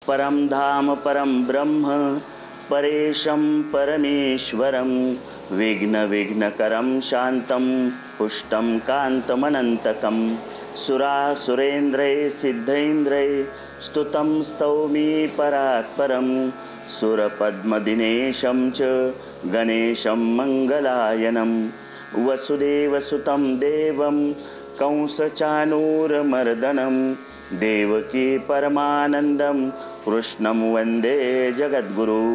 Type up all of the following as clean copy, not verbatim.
परम धाम परम ब्रह्म परेशं परमेश्वरं विघ्नविघ्नकरं शान्तं पुष्टं कान्तमनन्तकं सुरासुरेन्द्रैः सिद्धैन्द्रैः स्तुतं स्तौमि परात्परं सुरपद्मदिनेशं च गणेशं मङ्गलायनं वसुदेवसुतं देवं कंसचाणूरमर्दनं देवकी परमानन्दं कृष्णं वन्दे जगद्गुरुं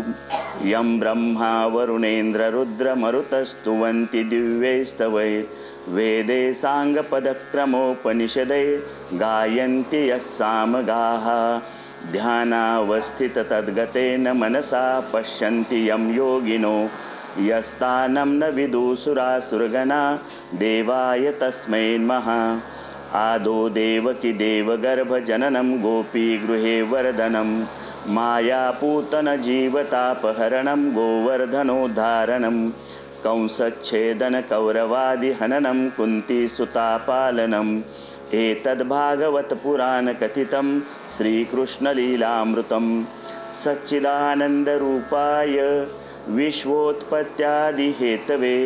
यं ब्रह्मा वरुणेन्द्ररुद्रमरुतस्तुवन्ति दिव्यैस्तवैः वेदे साङ्गपदक्रमोपनिषदे गायन्ति यस्सामगाः ध्यानावस्थिततद्गतेन मनसा पश्यन्ति यं योगिनो यस्तानं न विदुसुरासुरगणा देवाय तस्मै नमः आदो देवकी देवगर्भजननं गोपीगृहे वर्धनं मायापूतनजीवतापहरणं गोवर्धनोद्धारणं कंसच्छेदनकौरवादिहननं कुन्तीसुतापालनम् एतद्भागवतपुराणकथितं श्रीकृष्णलीलामृतं सच्चिदानन्दरूपाय विश्वोत्पत्त्यादिहेतवे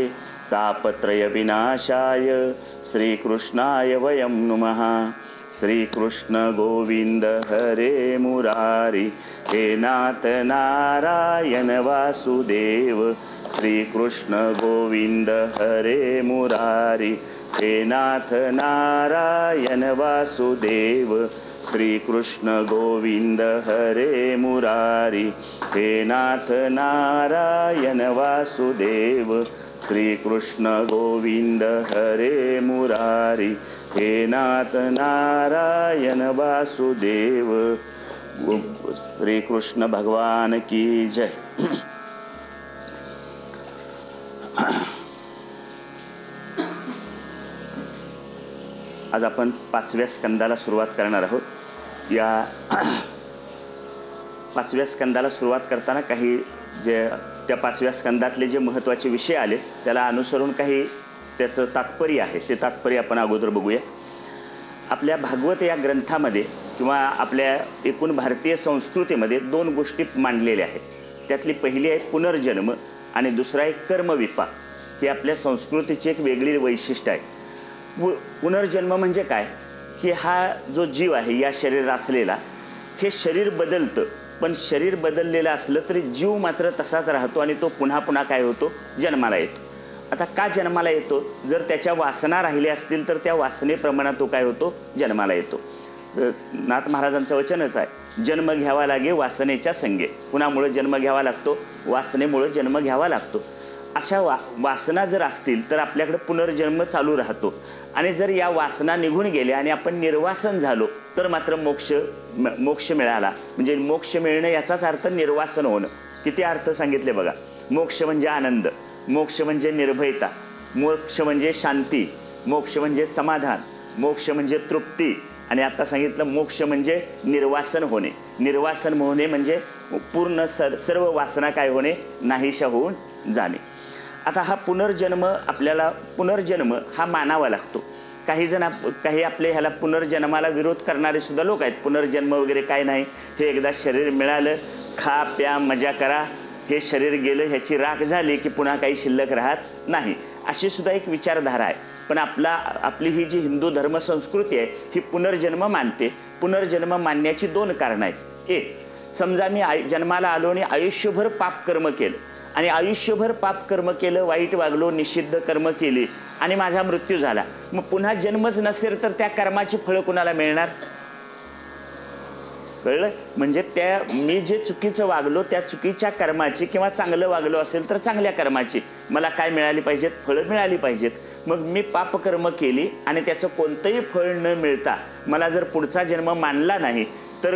तापत्रयविनाशाय श्रीकृष्णाय वयं नुमः। श्रीकृष्ण गोविंद हरे मुरारी हे नाथ नारायण वासुदेव श्रीकृष्ण गोविंद हरे मुरारी हे नाथ नारायण वासुदेव श्रीकृष्ण गोविंद हरे मुरारी हे नाथ नारायण वासुदेव श्रीकृष्ण गोविंद हरे मुरारी हे नाथ नारायण वासुदेव। श्रीकृष्ण भगवान की जय। आज आपण 5व्या स्कंदाला सुरुवात करणार आहोत। या 5व्या स्कंदाला सुरुवात करताना काही जे त्या 5व्या स्कंदातले जे महत्त्वाचे विषय आले त्याला अनुसरून काही त्याचं तात्पर्य आहे ते तात्पर्य आपण अगोदर बघूया। आपल्या भागवत या ग्रंथामध्ये किंवा आपल्या एकूण भारतीय संस्कृतीमध्ये 2 गोष्टी मांडलेल्या आहेत। त्यातली पहिली आहे पुनर्जन्म आणि दुसरा आहे कर्मविपाक। ही आपल्या संस्कृतीची एक वेगळी वैशिष्ट्य आहे। पुनर्जन्म म्हणजे काय की हा जो जीव आहे या शरीरात असलेला हे शरीर बदलतं, पण शरीर बदललेलं असलं तरी जीव मात्र तसाच राहतो आणि तो पुन्हा पुन्हा काय होतो जन्माला येतो। आता का जन्माला येतो? जर त्याच्या वासना राहिल्या असतील तर त्या वासनेप्रमाणे तो काय होतो जन्माला येतो। नाथ महाराजांचं वचनच आहे, जन्म घ्यावा लागे वासनेच्या संगे। कुणामुळे जन्म घ्यावा लागतो? वासनेमुळे जन्म घ्यावा लागतो। अशा वासना जर असतील तर आपल्याकडे पुनर्जन्म चालू राहतो आणि जर या वासना निघून गेल्या आणि आपण निर्वासन झालो तर मात्र मोक्ष मिळाला। म्हणजे मोक्ष मिळणं याचाच अर्थ निर्वासन होणं। किती अर्थ सांगितले बघा। मोक्ष म्हणजे आनंद, मोक्ष म्हणजे निर्भयता, मोक्ष म्हणजे शांती, मोक्ष म्हणजे समाधान, मोक्ष म्हणजे तृप्ती आणि आता सांगितलं मोक्ष म्हणजे निर्वासन होणे। निर्वासन होणे म्हणजे पूर्ण सर्व वासना काय होणे नाहीशा होऊन जाणे। आता हा पुनर्जन्म आपल्याला पुनर्जन्म हा मानावा लागतो। काही आपले ह्याला पुनर्जन्माला विरोध करणारे सुद्धा लोक आहेत। पुनर्जन्म वगैरे काय नाही, हे एकदा शरीर मिळालं खा प्या मजा करा, हे शरीर गेलं ह्याची राख झाली की पुन्हा काही शिल्लक राहत नाही, अशी सुद्धा एक विचारधारा आहे। पण आपली ही जी हिंदू धर्म संस्कृती आहे ही पुनर्जन्म मानते। पुनर्जन्म मानण्याची 2 कारणं आहेत। एक, समजा मी जन्माला आलो आणि आयुष्यभर पापकर्म केलं आणि आयुष्यभर पापकर्म केलं, वाईट वागलो, निषिद्ध कर्म केली आणि माझा मृत्यू झाला, मग पुन्हा जन्मच नसेल तर त्या कर्माची फळं कुणाला मिळणार? कळलं? म्हणजे मी जे चुकीचं वागलो त्या चुकीच्या कर्माची किंवा चांगलं वागलो असेल तर चांगल्या कर्माची मला काय मिळाली पाहिजेत? फळं मिळाली पाहिजेत। मग मी पापकर्म केली आणि त्याचं कोणतंही फळ न मिळता मला जर पुढचा जन्म मानला नाही तर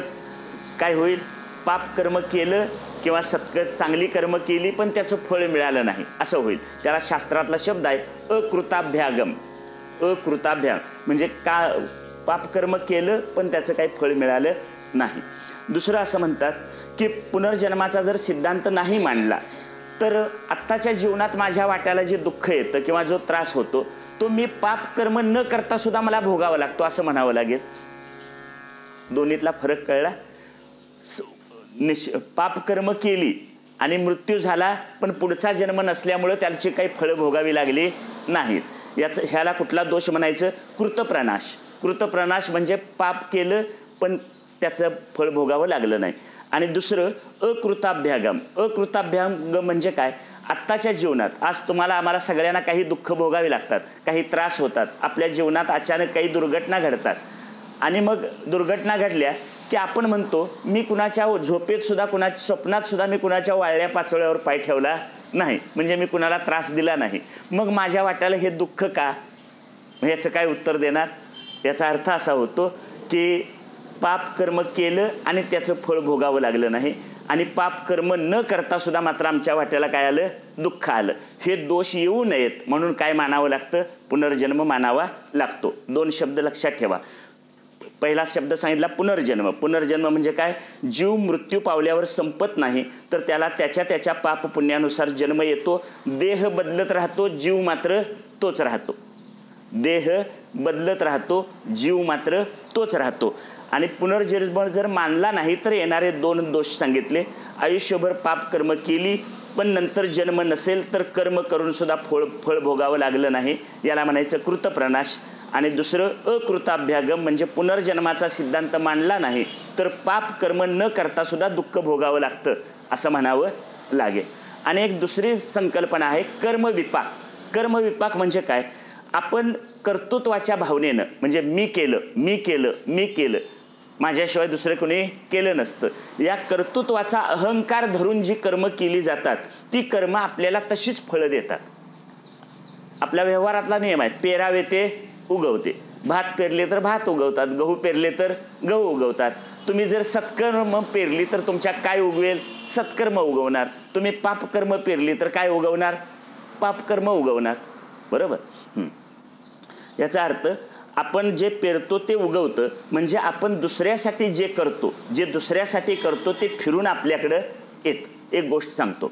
काय होईल? पापकर्म केलं किंवा चांगली कर्म केली पण त्याचं फळ मिळालं नाही असं होईल। त्याला शास्त्रातला शब्द आहे अकृताभ्यागम। अकृताभ्याग म्हणजे पापकर्म केलं पण त्याचं काही फळ मिळालं नाही। दुसरं असं म्हणतात की पुनर्जन्माचा जर सिद्धांत नाही मांडला तर आत्ताच्या जीवनात माझ्या वाट्याला जे दुःख येतं किंवा जो त्रास होतो तो मी पापकर्म न करता सुद्धा मला भोगावा लागतो असं म्हणावं लागेल। दोन्हीतला फरक कळला? पापकर्म केली आणि मृत्यू झाला, पण पुढचा जन्म नसल्यामुळं त्याची काही फळं भोगावी लागली नाहीत. ह्याला कुठला दोष म्हणायचं? कृतप्रनाश. कृतप्रनाश म्हणजे पाप केलं पण त्याचं फळ भोगावं लागलं नाही. आणि दुसरं अकृताभ्यागम. अकृताभ्यागम म्हणजे काय? आत्ताच्या जीवनात आज तुम्हाला आम्हाला सगळ्यांना काही दुःख भोगावी लागतात, काही त्रास होतात, आपल्या जीवनात अचानक काही दुर्घटना घडतात. आणि मग दुर्घटना घडल्या की आपण म्हणतो मी कुणाच्या झोपेत सुद्धा, कुणाच्या स्वप्नात सुद्धा मी कुणाच्या वाळल्या पाचोळ्यावर पाय ठेवला नाही, म्हणजे मी कुणाला त्रास दिला नाही. मग माझ्या वाट्याला हे दुःख का? याचं काय उत्तर देणार? याचा अर्थ असा होतो की पाप कर्म केलं आणि त्याचं फळ भोगावं लागलं नाही, आणि पाप कर्म न करता सुद्धा मात्र आमच्या वाट्याला काय आलं? दुःख आलं. हे दोष येऊ नयेत म्हणून काय मानावं लागतं? पुनर्जन्म मानावा लागतो. 2 शब्द लक्षात ठेवा. पहिला शब्द सांगितला पुनर्जन्म. पुनर्जन्म म्हणजे काय? जीव मृत्यू पावल्यावर संपत नाही, तर त्याला त्याच्या त्याच्या पाप पुण्यानुसार जन्म येतो. देह बदलत राहतो, जीव मात्र तोच राहतो. देह बदलत राहतो, जीव मात्र तोच राहतो. आणि पुनर्जन्म जर मानला नाही तर येणारे 2 दोष सांगितले. आयुष्यभर पाप कर्म केली पण नंतर जन्म नसेल तर कर्म करून सुद्धा फळ भोगावं लागलं नाही, याला म्हणायचं कृतप्रनाश. आणि दुसरं अकृताभ्यागम म्हणजे पुनर्जन्माचा सिद्धांत मानला नाही तर पाप कर्म न करता सुद्धा दुःख भोगावं लागतं असं म्हणावं लागेल. आणि एक दुसरी संकल्पना आहे कर्मविपाक. कर्मविपाक म्हणजे काय? आपण कर्तृत्वाच्या भावनेनं, म्हणजे मी केलं, मी केलं, मी केलं, माझ्याशिवाय दुसरं कोणी केलं नसतं, या कर्तृत्वाचा अहंकार धरून जी कर्म केली जातात ती कर्म आपल्याला तशीच फळं देतात. आपल्या व्यवहारातला नियम आहे, पेरावे ते उगवते. भात पेरले तर भात उगवतात, गहू पेरले तर गहू उगवतात. तुम्ही जर सत्कर्म पेरली तर तुमच्या काय उगवेल? सत्कर्म उगवणार. तुम्ही पापकर्म पेरली तर काय उगवणार? पापकर्म उगवणार. बरोबर? याचा अर्थ आपण जे पेरतो ते उगवतं, म्हणजे आपण दुसऱ्यासाठी जे करतो, जे दुसऱ्यासाठी करतो ते फिरून आपल्याकडं येतं. एक गोष्ट सांगतो,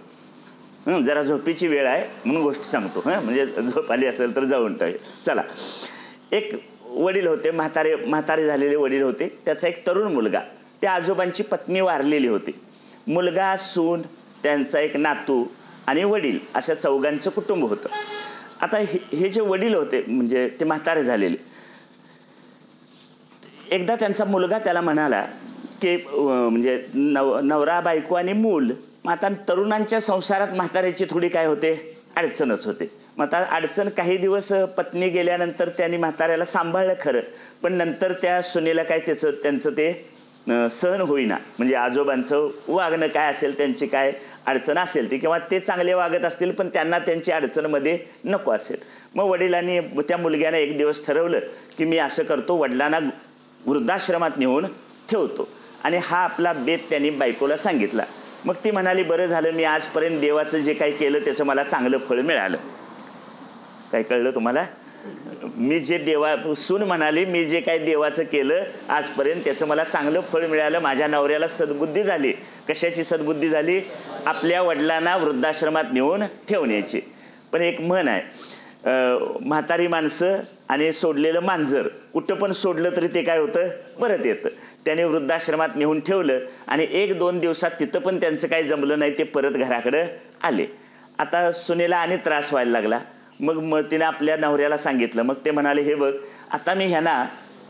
जरा झोपीची वेळ आहे म्हणून गोष्ट सांगतो, म्हणजे झोप आली असेल तर जाऊन टाकेल. चला. एक वडील होते, म्हातारे झालेले वडील होते. त्याचा एक तरुण मुलगा, त्या आजोबांची पत्नी वारलेली होती. मुलगा, सून, त्यांचा एक नातू आणि वडील, अशा 4घांचं कुटुंब होतं. आता हे जे वडील होते म्हणजे ते म्हातारे झालेले, एकदा त्यांचा मुलगा त्याला म्हणाला की म्हणजे नवरा बायको आणि मूल. मग आता तरुणांच्या संसारात म्हाताऱ्याची थोडी काय होते? अडचणच होते. मग आता अडचण काही दिवस पत्नी गेल्यानंतर त्यांनी म्हाताऱ्याला सांभाळलं खरं, पण नंतर त्या सुनेला काय त्यांचं ते सहन होईना. म्हणजे आजोबांचं वागणं काय असेल, त्यांची काय अडचण असेल ती, किंवा ते चांगले वागत असतील पण त्यांना त्यांची अडचणमध्ये नको असेल. मग वडिलांनी, त्या मुलग्याने एक दिवस ठरवलं की मी असं करतो, वडिलांना वृद्धाश्रमात नेऊन ठेवतो. आणि हा आपला बेत त्यांनी बायकोला सांगितला. मग ती म्हणाली, बरं झालं, मी आजपर्यंत देवाचं जे काही केलं त्याचं मला चांगलं फळ मिळालं. काय कळलं तुम्हाला? मी जे सून म्हणाली, मी जे काही देवाचं केलं आजपर्यंत त्याचं मला चांगलं फळ मिळालं. माझ्या नवऱ्याला सद्बुद्धी झाली. कशाची सद्बुद्धी झाली? आपल्या वडिलांना वृद्धाश्रमात नेऊन ठेवण्याची. पण एक म्हण आहे, म्हातारी माणसं आणि सोडलेलं मांजर, कुठं पण सोडलं तरी ते काय होतं? परत येतं. त्याने वृद्धाश्रमात नेऊन ठेवलं आणि 1-2 दिवसात तिथं पण त्यांचं काही जमलं नाही, ते परत घराकडं आले. आता सुनेला आणि त्रास व्हायला लागला. मग तिने आपल्या नवऱ्याला सांगितलं. मग ते म्हणाले, हे बघ, आता मी ह्यांना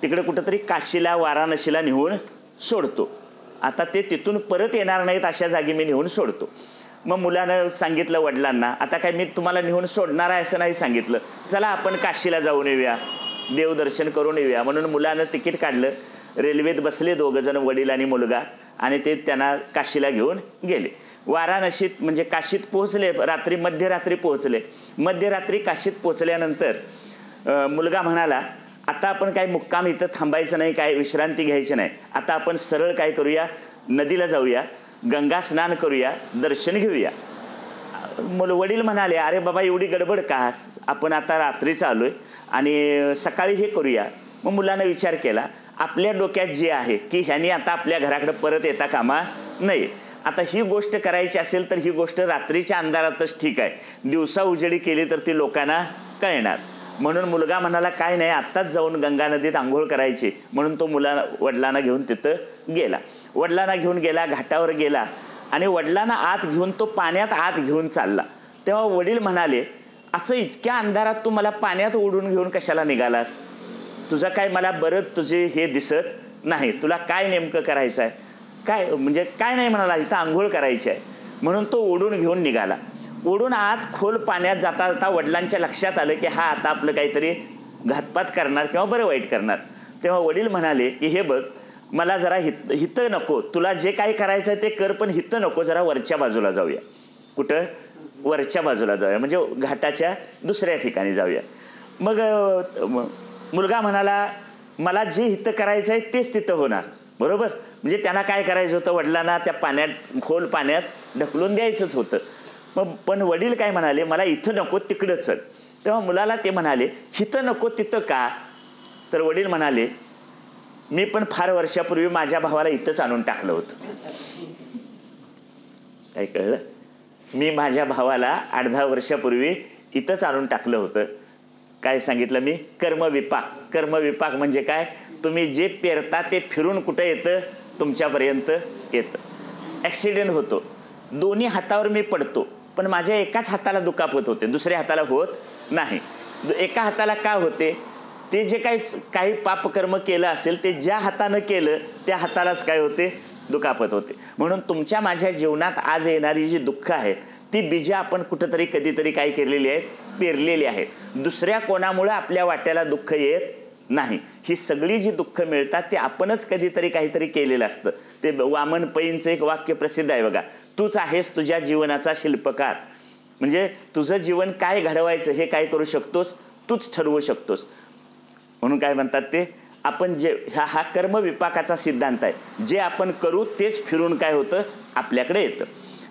तिकडे कुठंतरी काशीला, वाराणसीला नेऊन सोडतो. आता ते तिथून परत येणार नाहीत अशा जागी मी नेऊन सोडतो. मग मुलानं सांगितलं वडिलांना, आता काय मी तुम्हाला नेऊन सोडणार आहे असं नाही सांगितलं, चला आपण काशीला जाऊन येऊया, देवदर्शन करून येऊया. म्हणून मुलानं तिकीट काढलं. रेल्वेत बसले 2 जण, वडील आणि मुलगा, आणि ते त्यांना काशीला घेऊन गेले. वाराणसीत म्हणजे काशीत पोहोचले. मध्यरात्री पोहोचले. मध्यरात्री काशीत पोहोचल्यानंतर मुलगा म्हणाला, आता आपण काय मुक्काम इथं थांबायचं नाही, काय विश्रांती घ्यायची नाही, आता आपण सरळ काय करूया, नदीला जाऊया, गंगा स्नान करूया, दर्शन घेऊया. वडील म्हणाले, अरे बाबा एवढी गडबड का? आपण आता रात्रीच आलोय आणि सकाळी हे करूया. मग मुलानं विचार केला. आपल्या डोक्यात जे आहे की ह्यानी आता आपल्या घराकडे परत येता कामा नये. आता ही गोष्ट करायची असेल तर ही गोष्ट रात्रीच्या अंधारातच ठीक आहे, दिवसा उजेडी केली तर ती लोकांना कळणार. म्हणून मुलगा म्हणाला काय नाही, आत्ताच जाऊन गंगा नदीत आंघोळ करायची, म्हणून तो वडिलांना घेऊन तिथं गेला. वडिलांना घेऊन गेला, घाटावर गेला आणि वडिलांना आत घेऊन तो पाण्यात आत घेऊन चालला. तेव्हा वडील म्हणाले, असं इतक्या अंधारात तू मला पाण्यात ओढून घेऊन कशाला निघालास? तुझं काय मला बरं तुझे हे दिसत नाही, तुला काय नेमकं करायचं आहे? काय म्हणजे काय नाही म्हणाला, इथं आंघोळ करायची आहे. म्हणून तो ओढून घेऊन निघाला. ओढून आत खोल पाण्यात जाता जाता वडिलांच्या लक्षात आलं की हा आता आपलं काहीतरी घातपात करणार किंवा बरं वाईट करणार. तेव्हा वडील म्हणाले की हे बघ, मला जरा हितं नको, तुला जे काही करायचं आहे ते कर, पण हितं नको, जरा वरच्या बाजूला जाऊया. कुठं? वरच्या बाजूला जाऊया, म्हणजे घाटाच्या दुसऱ्या ठिकाणी जाऊया. मग मुलगा म्हणाला, मला जे हितं करायचं आहे तेच तिथं होणार. बरोबर, म्हणजे त्यांना काय करायचं होतं, वडिलांना त्या पाण्यात खोल पाण्यात ढकलून द्यायचंच होतं. मग पण वडील काय म्हणाले, मला इथं नको तिकडं चल. तेव्हा मुलाला ते म्हणाले, हिथं नको तिथं का? तर वडील म्हणाले, मी पण फार वर्षापूर्वी माझ्या भावाला इथंच आणून टाकलं होतं. काय कळलं? मी माझ्या भावाला 8-10 वर्षापूर्वी इथंच आणून टाकलं होतं. काय सांगितलं मी? कर्मविपाक. कर्मविपाक म्हणजे काय? तुम्ही जे पेरता ते फिरून कुठं येतं? तुमच्यापर्यंत येतं. ॲक्सिडेंट होतो, दोन्ही हातावर मी पडतो, पण माझ्या एकाच हाताला दुखापत होते, दुसऱ्या हाताला होत नाही. एका हाताला का होते? ते जे काही पापकर्म केलं असेल ते ज्या हातानं केलं त्या हातालाच काय होते? दुखापत होते. म्हणून तुमच्या माझ्या जीवनात आज येणारी जी दुःख आहेत ती बीजे आपण कुठंतरी कधीतरी काय केलेली आहेत? पेरलेली आहेत. दुसऱ्या कोणामुळे आपल्या वाट्याला दुःख येत नाही. ही सगळी जी दुःख मिळतात ते आपणच कधीतरी काहीतरी केलेलं असतं. ते वामन पैंचं एक वाक्य प्रसिद्ध आहे बघा, तूच आहेस तुझ्या जीवनाचा शिल्पकार. म्हणजे तुझं जीवन काय घडवायचं हे काय करू शकतोस? तूच ठरवू शकतोस. म्हणून काय म्हणतात ते, आपण जे हा कर्मविपाकाचा सिद्धांत आहे, जे आपण करू तेच फिरून काय होतं? आपल्याकडे येतं.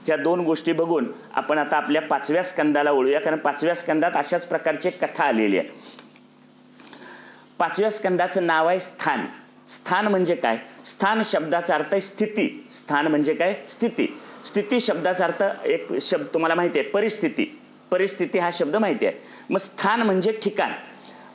ह्या दोन गोष्टी बघून आपण आता आपल्या 5व्या स्कंदाला वळूया, कारण 5व्या स्कंदात अशाच प्रकारची कथा आलेली आहे. 5व्या स्कंदाचं नाव आहे स्थान. स्थान म्हणजे काय? स्थान शब्दाचा अर्थ आहे स्थिती. स्थान म्हणजे काय? स्थिती. स्थिती शब्दाचा अर्थ एक शब्द तुम्हाला माहिती आहे, परिस्थिती. परिस्थिती हा शब्द माहिती आहे. मग स्थान म्हणजे ठिकाण.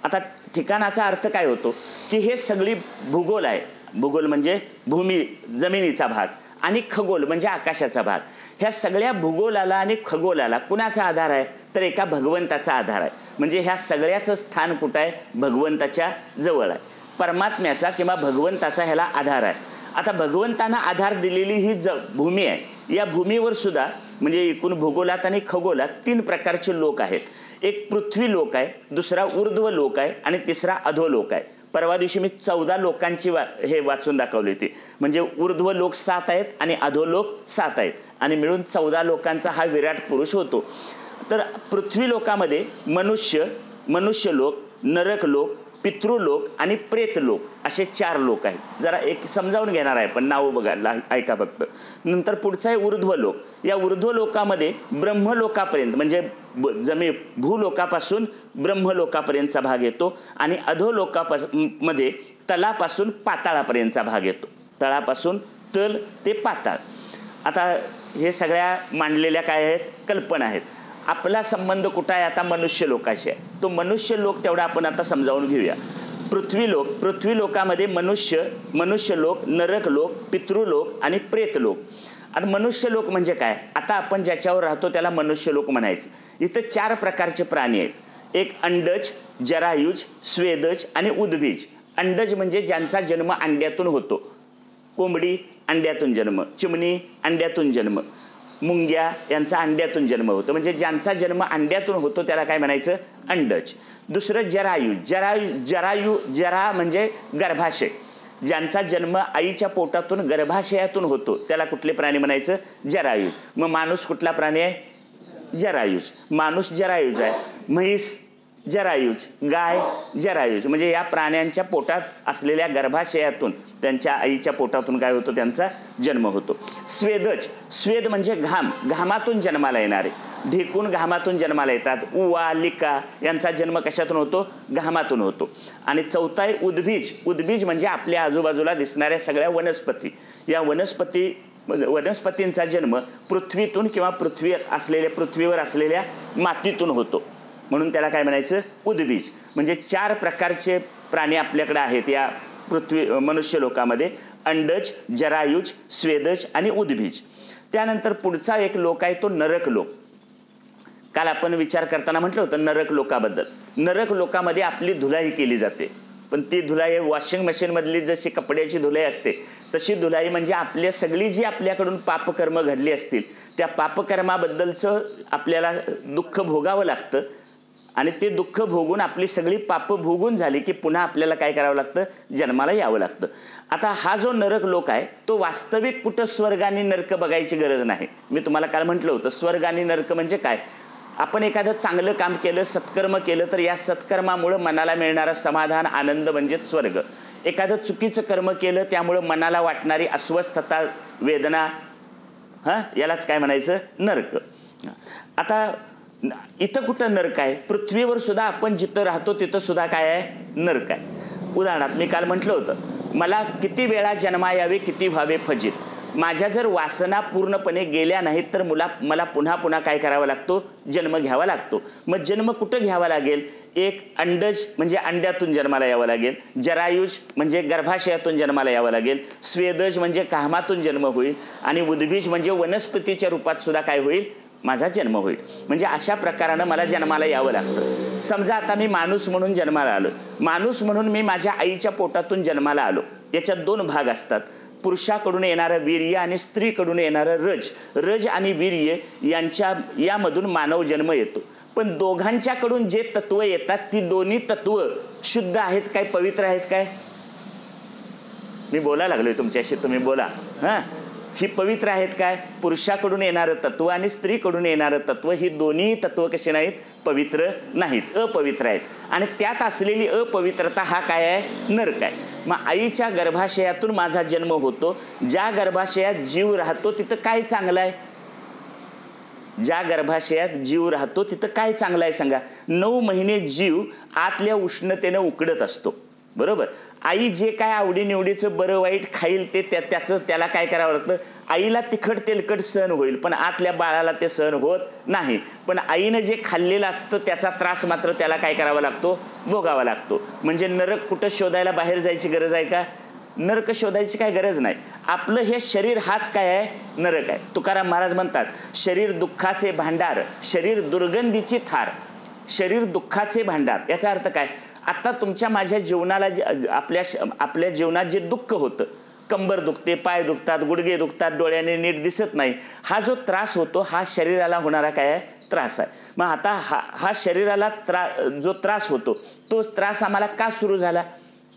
आता ठिकाणाचा अर्थ काय होतो की हे सगळी भूगोल आहे. भूगोल म्हणजे भूमी, जमिनीचा भाग, आणि खगोल म्हणजे आकाशाचा भाग. ह्या सगळ्या भूगोलाला आणि खगोलाला कुणाचा आधार आहे? तर एका भगवंताचा आधार आहे. म्हणजे ह्या सगळ्याचं स्थान कुठं आहे? भगवंताच्या जवळ आहे. परमात्म्याचा किंवा भगवंताचा ह्याला आधार आहे. आता भगवंतानं आधार दिलेली ही भूमी आहे. या भूमीवर सुद्धा म्हणजे एकूण भूगोलात आणि खगोलात 3 प्रकारचे लोक आहेत. एक पृथ्वी लोक आहे, दुसरा ऊर्ध्व लोक आहे आणि तिसरा अधोलोक आहे. परवा दिवशी मी 14 लोकांची हे वाचून दाखवली होती. म्हणजे ऊर्ध्व लोक 7 आहेत आणि अधोलोक 7 आहेत आणि मिळून 14 लोकांचा हा विराट पुरुष होतो. तर पृथ्वी लोकामध्ये मनुष्य लोक, नरक लोक, पितृलोक आणि प्रेतलोक असे 4 लोक आहेत. जरा एक समजावून घेणार आहे, पण नाव बघा, ऐका फक्त. नंतर पुढचा आहे ऊर्ध्व लोक. या ऊर्ध्व लोकामध्ये ब्रह्मलोकापर्यंत म्हणजे भूलोकापासून ब्रह्मलोकापर्यंतचा भाग येतो आणि मध्ये तलापासून पाताळापर्यंतचा भाग येतो. तळापासून तल ते पाताळ. आता हे सगळ्या मांडलेल्या काय आहेत? कल्पना आहेत. आपला संबंध कुठं आहे? आता मनुष्य लोकाशी आहे. तो मनुष्य लोक तेवढा आपण आता समजावून घेऊया. पृथ्वी लोकामध्ये मनुष्य लोक, नरक लोक, पितृलोक आणि प्रेतलोक. आता मनुष्य लोक म्हणजे काय? आता आपण ज्याच्यावर राहतो त्याला मनुष्य लोक म्हणायचं. इथं 4 प्रकारचे प्राणी आहेत. एक अंडज, जरायुज, स्वेदज आणि उद्भिज. अंडज म्हणजे ज्यांचा जन्म अंड्यातून होतो. कोंबडी अंड्यातून जन्म, चिमणी अंड्यातून जन्म, मुंग्या यांचा अंड्यातून जन्म होतो. म्हणजे ज्यांचा जन्म अंड्यातून होतो त्याला काय म्हणायचं? अंडज. दुसरं जरा म्हणजे गर्भाशय. ज्यांचा जन्म आईच्या पोटातून गर्भाशयातून होतो त्याला कुठले प्राणी म्हणायचं? जरायुज. मग माणूस कुठला प्राणी आहे? जरायुज. माणूस जरायुज आहे. म्हैस जरायुज, गाय जरायुज. म्हणजे या प्राण्यांच्या पोटात असलेल्या गर्भाशयातून त्यांच्या आईच्या पोटातून काय होतो? त्यांचा जन्म होतो. स्वेद म्हणजे घामातून जन्माला येणारे. ढेकून घामातून जन्माला येतात. उवा, लिका यांचा जन्म कशातून होतो? घामातून होतो. आणि चौथा आहे उद्भिज म्हणजे आपल्या आजूबाजूला दिसणाऱ्या सगळ्या वनस्पती. या वनस्पतींचा जन्म पृथ्वीतून किंवा पृथ्वीवर असलेल्या मातीतून होतो. म्हणून त्याला काय म्हणायचं, उद्बीज. म्हणजे 4 प्रकारचे प्राणी आपल्याकडे आहेत या पृथ्वी मनुष्य लोकामध्ये, अंडज, जरायुज, स्वेदज आणि उद्बीज. त्यानंतर पुढचा एक लोक आहे तो नरक लोक. काल आपण विचार करताना म्हटलं होतं नरक लोकाबद्दल. नरक लोकामध्ये आपली धुलाई केली जाते, पण ती धुलाई वॉशिंग मशीनमधली जशी कपड्याची धुलाई असते तशी धुलाई म्हणजे आपल्या सगळी जी आपल्याकडून पापकर्म घडली असतील त्या पापकर्माबद्दलचं आपल्याला दुःख भोगावं लागतं आणि ते दुःख भोगून आपली सगळी पापं भोगून झाली की पुन्हा आपल्याला काय करावं लागतं, जन्माला यावं लागतं. आता हा जो नरक लोक आहे तो वास्तविक कुठं स्वर्ग आणि नरक बघायची गरज नाही. मी तुम्हाला काल म्हटलं होतं स्वर्ग आणि नरक म्हणजे काय, आपण एखादं चांगलं काम केलं, सत्कर्म केलं तर या सत्कर्मामुळे मनाला मिळणारा समाधान, आनंद म्हणजे स्वर्ग. एखादं चुकीचं कर्म केलं त्यामुळे मनाला वाटणारी अस्वस्थता, वेदना, यालाच काय म्हणायचं, नरक. आता इथं कुठं नरक आहे, पृथ्वीवर सुद्धा आपण जिथं राहतो तिथं सुद्धा काय आहे, नरक आहे. उदाहरणार्थ मी काल म्हटलं होतं, मला किती वेळा जन्मायावे किती व्हावे फजित. माझ्या जर वासना पूर्णपणे गेल्या नाहीत तर मला पुन्हा पुन्हा काय करावा लागतो, जन्म घ्यावा लागतो. मग जन्म कुठं घ्यावा लागेल, एक अंडज म्हणजे अंड्यातून जन्माला यावं लागेल, जरायुज म्हणजे गर्भाशयातून जन्माला यावं लागेल, स्वेदज म्हणजे कामातून जन्म होईल आणि उद्बीज म्हणजे वनस्पतीच्या रूपात सुद्धा काय होईल, माझा जन्म होईल. म्हणजे अशा प्रकारानं मला जन्माला यावं लागतं. समजा आता मी माणूस म्हणून जन्माला आलो, माणूस म्हणून मी माझ्या आईच्या पोटातून जन्माला आलो. याच्यात 2 भाग असतात, पुरुषाकडून येणारं वीर्य आणि स्त्रीकडून येणारं रज. रज आणि वीर्य यामधून मानव जन्म येतो. पण दोघांच्याकडून जे तत्व येतात ती दोन्ही तत्व शुद्ध आहेत काय, पवित्र आहेत काय? मी बोलायला लागलोय तुमच्याशी, तुम्ही बोला. ही पवित्र आहेत काय? पुरुषाकडून येणारं तत्व आणि स्त्रीकडून येणारं तत्व ही दोन्ही तत्व कसे नाहीत, पवित्र नाहीत, अपवित्र आहेत. आणि त्यात असलेली अपवित्रता हा काय आहे, नरक आहे. मग आईच्या गर्भाशयातून माझा जन्म होतो. ज्या गर्भाशयात जीव राहतो तिथं काय चांगलं आहे, ज्या गर्भाशयात जीव राहतो तिथं काय चांगलं आहे सांगा. 9 महिने जीव आतल्या उष्णतेनं उकडत असतो, बरोबर. आई जे काय आवडीनिवडीचं बरं वाईट खाईल ते त्याला काय करावं लागतं, आईला तिखट तेलकट सहन होईल पण आतल्या बाळाला ते सहन होत नाही. पण आईनं जे खाल्लेलं असतं त्याचा त्रास मात्र त्याला काय करावा लागतो, भोगावा लागतो. म्हणजे नरक कुठं शोधायला बाहेर जायची गरज आहे का, नरक शोधायची काय गरज नाही. आपलं हे शरीर हाच काय आहे, नरक आहे. तुकाराम महाराज म्हणतात, शरीर दुःखाचे भांडार, शरीर दुर्गंधीची थार. शरीर दुःखाचे भांडार याचा अर्थ काय, आता तुमच्या माझ्या जीवनाला आपल्या जीवनात जे दुःख होतं, कंबर दुखते, पाय दुखतात, गुडघे दुखतात, डोळ्याने नीट दिसत नाही, हा जो त्रास होतो हा शरीराला होणारा काय आहे, त्रास आहे. मग आता हा शरीराला जो त्रास होतो तो त्रास आम्हाला का सुरू झाला,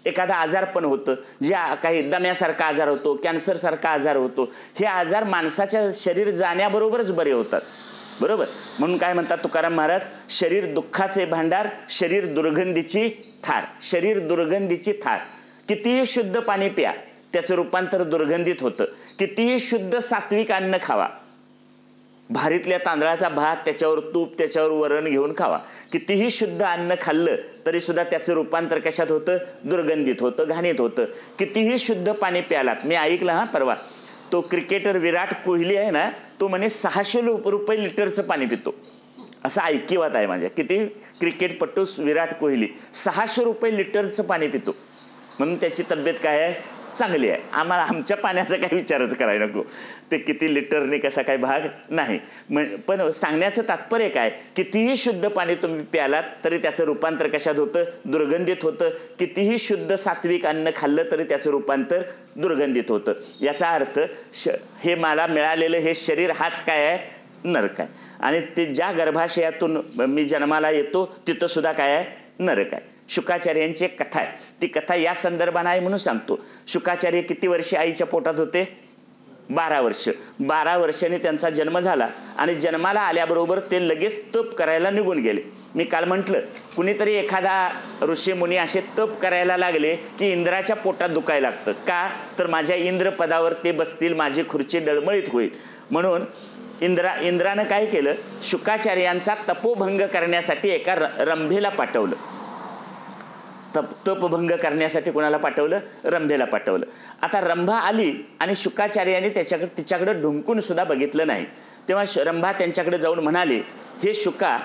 एखादा आजार पण होतं, जे काही दम्यासारखा आजार होतो, कॅन्सर सारखा आजार होतो, हे आजार माणसाच्या शरीर जाण्याबरोबरच बरे होतात, बरोबर. म्हणून काय म्हणतात तुकाराम महाराज, शरीर दुःखाचे भांडार, शरीर दुर्गंधीची थार. शरीर दुर्गंधीची थार. कितीही शुद्ध पाणी प्या त्याचं रूपांतर दुर्गंधित होतं. कितीही शुद्ध सात्विक अन्न खावा, भारीतल्या तांदळाचा भात, त्याच्यावर तूप, त्याच्यावर वरण घेऊन खावा, कितीही शुद्ध अन्न खाल्लं तरी सुद्धा त्याचं रूपांतर कशात होतं, दुर्गंधित होतं, घाणीत होतं. कितीही शुद्ध पाणी प्यालात, मी ऐकलं परवा, तो क्रिकेटर विराट कोहली आहे ना, तो म्हणे 600 रुपये लिटरचं पाणी पितो, असं ऐकिवात आहे माझ्या. किती क्रिकेटपटू विराट कोहली 600 रुपये लिटरचं पाणी पितो, म्हणून त्याची तब्येत काय आहे, चांगली आहे. आम्हाला आमच्या पाण्याचा काही विचारच करायला नको, ते किती लिटरने कसा काय भाग नाही. पण सांगण्याचं तात्पर्य काय, कितीही शुद्ध पाणी तुम्ही प्यालात तरी त्याचं रूपांतर कशात होतं, दुर्गंधित होतं. कितीही शुद्ध सात्विक अन्न खाल्लं तरी त्याचं रूपांतर दुर्गंधित होतं. याचा अर्थ हे मला मिळालेलं हे शरीर हाच काय आहे, नरक आहे. आणि ते ज्या गर्भाशयातून मी जन्माला येतो तिथं सुद्धा काय आहे, नरक आहे. शुकाचार्यांची एक कथा आहे, ती कथा या संदर्भाने आहे म्हणून सांगतो. शुकाचार्य किती वर्षे आईच्या पोटात होते, 12 वर्ष. 12 वर्षांनी त्यांचा जन्म झाला आणि जन्माला आल्याबरोबर ते लगेच तप करायला निघून गेले. मी काल म्हटलं, कुणीतरी एखादा ऋषीमुनी असे तप करायला लागले की इंद्राच्या पोटात दुखायला लागतं. का तर माझ्या इंद्रपदावर ते बसतील, माझी खुर्ची डळमळीत होईल. म्हणून इंद्रानं काय केलं, शुकाचार्यांचा तपोभंग करण्यासाठी एका रंभेला पाठवलं. तपभंग करण्यासाठी कोणाला पाठवलं, रंभेला पाठवलं. आता रंभा आली आणि शुकाचार्याने तिच्याकडे ढुंकून सुद्धा बघितलं नाही. तेव्हा रंभा त्यांच्याकडे जाऊन म्हणाले, हे शुका,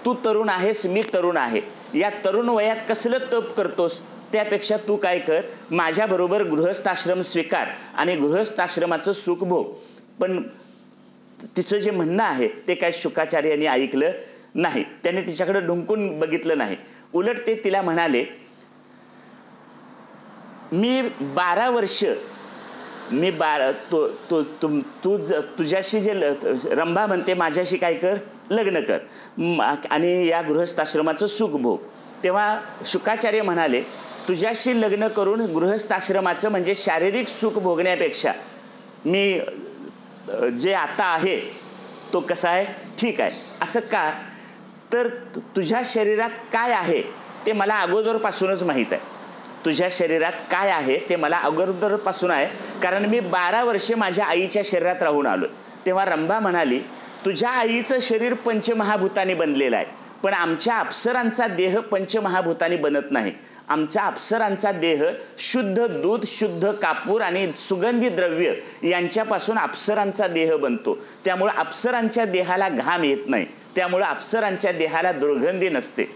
तू तरुण आहेस, मी तरुण आहे, या तरुण वयात कसलं तप करतोस, त्यापेक्षा तू काय कर, माझ्याबरोबर गृहस्थाश्रम स्वीकार आणि गृहस्थाश्रमाचं सुख भोग. पण तिचं जे म्हणणं आहे ते काय शुकाचार्यांनी ऐकलं नाही. त्याने तिच्याकडे ढुंकून बघितलं नाही. उलट ते तिला म्हणाले, मी 12 वर्ष मी तुझ्याशी जे रंभा म्हणते माझ्याशी काय कर, लग्न कर आणि या गृहस्थाश्रमाचं सुख भोग. तेव्हा शुकाचार्य म्हणाले, तुझ्याशी लग्न करून गृहस्थाश्रमाचं म्हणजे शारीरिक सुख भोगण्यापेक्षा मी जे आता आहे तो कसा आहे, ठीक आहे. असं का, तर तुझ्या शरीरात काय आहे ते मला अगोदरपासूनच माहीत आहे. तुझ्या शरीरात काय आहे ते मला अगोदरपासून आहे, कारण मी 12 वर्षे माझ्या आईच्या शरीरात राहून आलो. तेव्हा रंभा म्हणाली, तुझ्या आईचं शरीर पंचमहाभूताने बनलेलं आहे, पण आमच्या अप्सरांचा देह पंचमहाभूताने बनत नाही. आमच्या अप्सरांचा देह शुद्ध दूध, शुद्ध कापूर आणि सुगंधी द्रव्य यांच्यापासून अप्सरांचा देह बनतो. त्यामुळे अप्सरांच्या देहाला घाम येत नाही, त्यामुळे अप्सरांच्या देहाला दुर्गंधी नसते.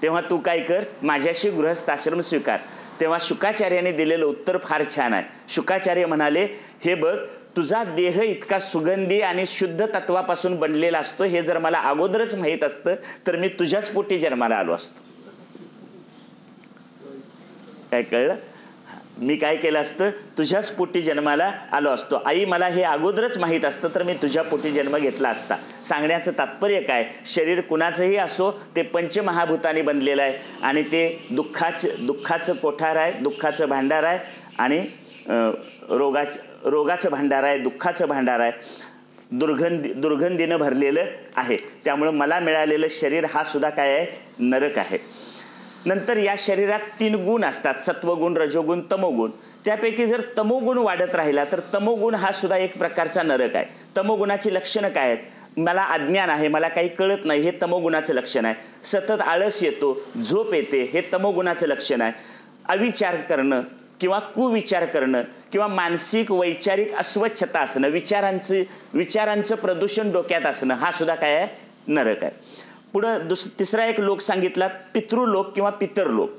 तेव्हा तू काय कर, माझ्याशी गृहस्थाश्रम स्वीकार. तेव्हा शुकाचार्याने दिलेलं उत्तर फार छान आहे. शुकाचार्य म्हणाले, हे बघ, तुझा देह इतका सुगंधी आणि शुद्ध तत्वापासून बनलेला असतो, हे जर मला अगोदरच माहीत असतं तर मी तुझ्याच पोटी जन्माला आलो असतो. काय कळलं? मी काय केलं असतं, तुझ्याच पोटी जन्माला आलो असतो. आई, मला हे अगोदरच माहीत असतं तर मी तुझ्या पोटी जन्म घेतला असता. सांगण्याचं तात्पर्य काय, शरीर कुणाचंही असो ते पंचमहाभूताने बनलेलं आहे आणि ते दुःखाचं कोठार आहे, दुःखाचं भांडार आहे आणि रोगाचं भांडार आहे, दुःखाचं भांडार आहे, दुर्गंधीनं भरलेलं आहे. त्यामुळं मला मिळालेलं शरीर हा सुद्धा काय आहे, नरक आहे. नंतर या शरीरात 3 गुण असतात, सत्वगुण, रजोगुण, तमोगुण. त्यापैकी जर तमोगुण वाढत राहिला तर तमोगुण हा सुद्धा एक प्रकारचा नरक आहे. तमोगुणाची लक्षणं काय आहेत, मला अज्ञान आहे, मला काही कळत नाही, हे तमोगुणाचं लक्षण आहे. सतत आळस येतो, झोप येते, हे तमोगुणाचं लक्षण आहे. अविचार करणं किंवा कुविचार करणं किंवा मानसिक वैचारिक अस्वच्छता असणं, विचारांचं प्रदूषण डोक्यात असणं, हा सुद्धा काय आहे, नरक आहे. पुढं तिसरा एक लोक सांगितला, पितृलोक किंवा पितरलोक.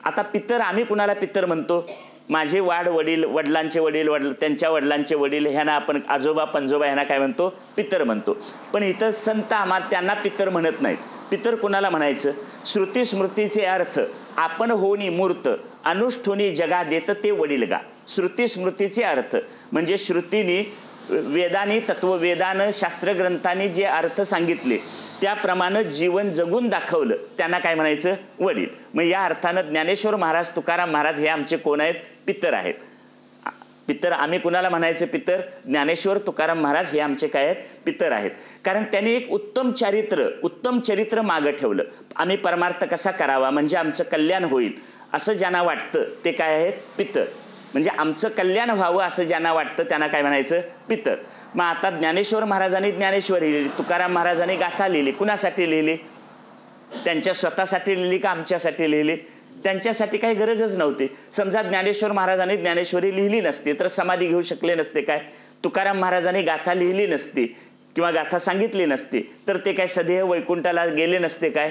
आता पितर आम्ही कुणाला पितर म्हणतो, माझे वडील, वडिलांचे वडील, त्यांच्या वडिलांचे वडील, ह्यांना आपण आजोबा पंजोबा ह्यांना काय म्हणतो, पितर म्हणतो. पण इथं संत त्यांना पितर म्हणत नाहीत. पितर कुणाला म्हणायचं, श्रुती स्मृतीचे अर्थ आपण होनी मूर्त, अनुष्ठोनी जगा देत ते वडील गा. श्रुती स्मृतीचे अर्थ म्हणजे श्रुतीने, वेदांनी, तत्ववेदानं, शास्त्रग्रंथांनी जे अर्थ सांगितले त्याप्रमाणे जीवन जगून दाखवलं त्यांना काय म्हणायचं, वडील. मग या अर्थानं ज्ञानेश्वर महाराज, तुकाराम महाराज हे आमचे कोण आहेत, पितर आहेत. पितर आम्ही कुणाला म्हणायचं, पितर, ज्ञानेश्वर तुकाराम महाराज हे आमचे काय आहेत, पितर आहेत. कारण त्यांनी एक उत्तम चरित्र मागं ठेवलं. आम्ही परमार्थ कसा करावा म्हणजे आमचं कल्याण होईल असं ज्यांना वाटतं ते काय आहेत, पितर. म्हणजे आमचं कल्याण व्हावं असं ज्यांना वाटतं त्यांना काय म्हणायचं, पितर. मग आता ज्ञानेश्वर महाराजांनी ज्ञानेश्वरी लिहिली, तुकाराम महाराजांनी गाथा लिहिली, कुणासाठी लिहिली, त्यांच्या स्वतःसाठी लिहिली का आमच्यासाठी लिहिली? त्यांच्यासाठी काही गरजच नव्हती. समजा ज्ञानेश्वर महाराजांनी ज्ञानेश्वरी लिहिली नसती तर समाधी घेऊ शकले नसते काय? तुकाराम महाराजांनी गाथा लिहिली नसती किंवा गाथा सांगितली नसती तर ते काय सदैव वैकुंठाला गेले नसते काय?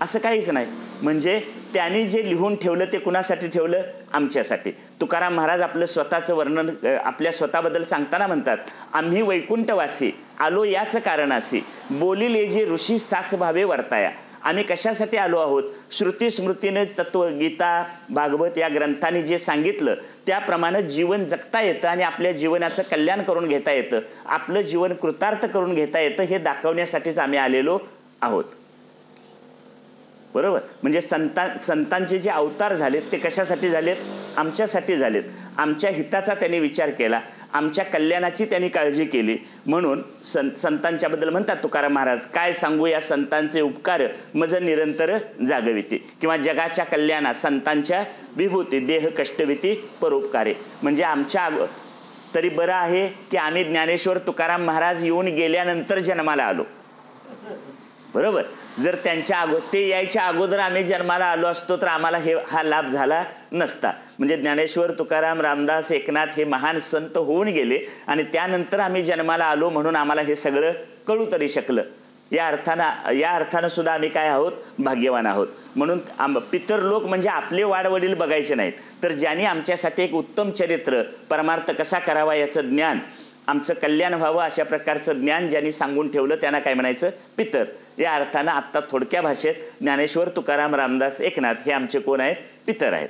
असं काहीच नाही. म्हणजे त्यांनी जे लिहून ठेवलं ते कुणासाठी ठेवलं, आमच्यासाठी. तुकाराम महाराज आपलं स्वतःचं वर्णन आपल्या स्वतःबद्दल सांगताना म्हणतात, आम्ही वैकुंठवासी आलो याच कारणासी, बोलिले जे ऋषी साच भावे वर्ताया. आम्ही कशासाठी आलो आहोत, श्रुती स्मृतीने, तत्व, गीता, भागवत या ग्रंथांनी जे सांगितलं त्याप्रमाणे जीवन जगता येतं आणि आपल्या जीवनाचं कल्याण करून घेता येतं, आपलं जीवन कृतार्थ करून घेता येतं, हे दाखवण्यासाठीच आम्ही आलेलो आहोत. बरोबर. म्हणजे संतांचे जे अवतार झालेत ते कशासाठी झालेत, आमच्यासाठी झालेत. आमच्या हिताचा त्यांनी विचार केला, आमच्या कल्याणाची त्यांनी काळजी केली. म्हणून संतांच्या बद्दल म्हणतात तुकाराम महाराज, काय सांगू या संतांचे उपकार मज निरंतर जागविती. किंवा जगाच्या कल्याणात संतांच्या विभूती, देह कष्टविती परोपकारे. म्हणजे आमच्या तरी बरं आहे की आम्ही ज्ञानेश्वर तुकाराम महाराज येऊन गेल्यानंतर जन्माला आलो. बरोबर. जर ते यायच्या अगोदर आम्ही जन्माला आलो असतो तर आम्हाला हा लाभ झाला नसता. म्हणजे ज्ञानेश्वर तुकाराम रामदास एकनाथ हे महान संत होऊन गेले आणि त्यानंतर आम्ही जन्माला आलो म्हणून आम्हाला हे सगळं कळू तरी शकलं. या अर्थानं सुद्धा आम्ही काय आहोत, भाग्यवान आहोत. म्हणून पितर लोक म्हणजे आपले वाडवडील बघायचे नाहीत, तर ज्यांनी आमच्यासाठी एक उत्तम चरित्र, परमार्थ कसा करावा याचं ज्ञान, आमचं कल्याण व्हावं अशा प्रकारचं ज्ञान ज्यांनी सांगून ठेवलं त्यांना काय म्हणायचं, पितर. या अर्थानं आत्ता थोडक्या भाषेत ज्ञानेश्वर, तुकाराम, रामदास, एकनाथ हे आमचे कोण आहेत, पितर आहेत.